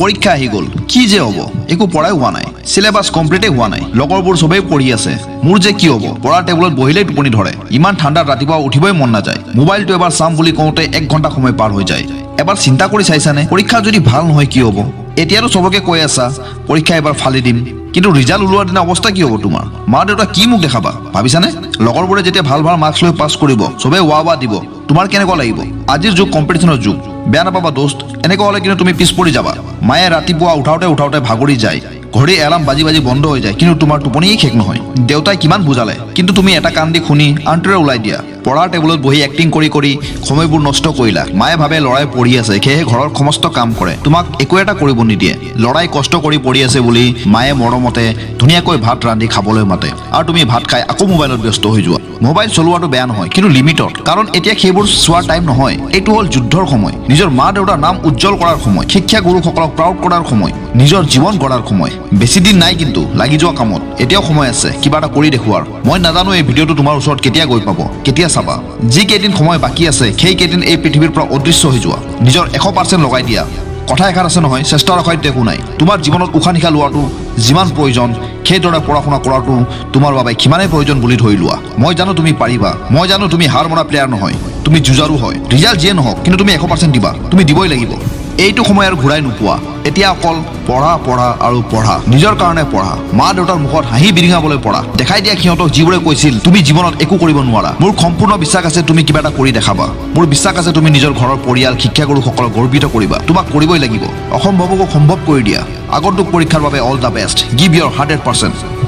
পৰীক্ষা আহি গ'ল কি যে হ'ব একো পঢ়াই হোৱা নাই সিলেবাস কমপ্লিটে হোৱা নাই লগৰবোৰ সবেই পঢ়ি আছে মোৰ যে কি হ'ব পঢ়া টেবুলত বহিলেই টোপনি ধৰে ইমান ঠাণ্ডাত ৰাতিপুৱা উঠিবই মন নাযায় মোবাইলটো এবাৰ চাম বুলি কওঁতে 1 ঘণ্টা সময় পাৰ হৈ যায় এবাৰ চিন্তা কৰি চাইছানে পৰীক্ষা যদি ভাল নহয় কি হ'ব এতিয়াতো সবকে কৈ আছা পৰীক্ষা এবাৰ ফালি দিম কিন্তু ৰিজাল্ট ওলোৱাৰ দিনা অৱস্থা কি হ'ব তোমাৰ মা দেউতা কি মুখ দেখাবা ভাবিছানে লগৰবোৰে যেতিয়া ভাল ভাল মাৰ্কছ লৈ পাছ কৰিব সবে ৱা দিব তোমাৰ কেনেকুৱা লাগিব আজিৰ যুগ কম্পিটিশনৰ যুগ বেয়া নাপাবা দোস্ত এনেকুৱা হ'লে কিন্তু তুমি পিছ পৰি যাবা মায়ে ৰাতিপুৱা উঠাওতে ভাগৰি যায় ঘড়ী এলাৰ্ম বাজি বন্ধ হৈ যায় কিন্তু তোমাৰ টোপনিয়েই শেষ নহয় দেউতাই কিমান বুজালে কিন্তু তুমি এটা কাণ দি শুনি আনটোৰে ওলাই দিয়া পঢ়াৰ টেবুলত বহি এক্টিং কৰি সময়বোৰ নষ্ট কৰিলা মায়ে ভাবে লৰাই পঢ়ি আছে সেয়ে ঘৰৰ সমস্ত কাম কৰে তোমাক একো এটা কৰিব নিদিয়ে লৰাই কষ্ট কৰি পঢ়ি আছে বুলি মায়ে মৰমতে ধুনীয়াকৈ ভাত ৰান্ধি খাবলৈ মাতে আৰু তুমি ভাত খাই আকৌ মোবাইলত ব্যস্ত হৈ যোৱা মোবাইল চলোৱাটো বেয়া নহয় কিন্তু লিমিটত কাৰণ এতিয়া সেইবোৰ চোৱাৰ টাইম নহয় এইটো হ'ল যুদ্ধৰ সময় নিজৰ মা দেউতাৰ নাম উজ্জ্বল কৰাৰ সময় শিক্ষা গুৰুসকলক প্ৰাউড কৰাৰ সময় নিজৰ জীৱন গঢ়াৰ সময় বেছি দিন নাই কিন্তু লাগি যোৱা কামত এতিয়াও সময় আছে কিবা এটা কৰি দেখুৱাৰ মই নাজানো এই ভিডিঅ'টো তোমাৰ ওচৰত কেতিয়া গৈ পাব কেতিয়া চাবা যি কেইদিন সময় বাকী আছে সেই কেইদিন এই পৃথিৱীৰ পৰা অদৃশ্য হৈ যোৱা নিজৰ 100% লগাই দিয়া কথা এষাৰ আছে নহয় চেষ্টাৰ অসাধ্য একো নাই তোমাৰ জীৱনত উশাহ নিশাহ লোৱাটো যিমান প্ৰয়োজন সেইদৰে পঢ়া শুনা কৰাটো তোমাৰ বাবে কিমানেই প্ৰয়োজন বুলি ধৰি লোৱা মই জানো তুমি পাৰিবা মই জানো তুমি হাৰ মনা প্লেয়াৰ নহয় তুমি যুঁজাৰু হয় ৰিজাল্ট যিয়ে নহওক কিন্তু তুমি 100% দিবা তুমি দিবই লাগিব এইটো সময় আৰু ঘূৰাই নোপোৱা এতিয়া অকল পঢ়া আৰু পঢ়া নিজৰ কাৰণে পঢ়া মা দেউতাৰ মুখত হাঁহি বিৰিঙাবলৈ পঢ়া দেখাই দিয়া সিহঁতক যিবোৰে কৈছিল তুমি জীৱনত একো কৰিব নোৱাৰা মোৰ সম্পূৰ্ণ বিশ্বাস আছে তুমি কিবা এটা কৰি দেখাবা মোৰ বিশ্বাস আছে তুমি নিজৰ ঘৰৰ পৰিয়াল শিক্ষাগুৰুসকলক গৰ্বিত কৰিবা তোমাক কৰিবই লাগিব অসম্ভৱকো সম্ভৱ কৰি দিয়া আগন্তুক পৰীক্ষাৰ বাবে all the best give your 100%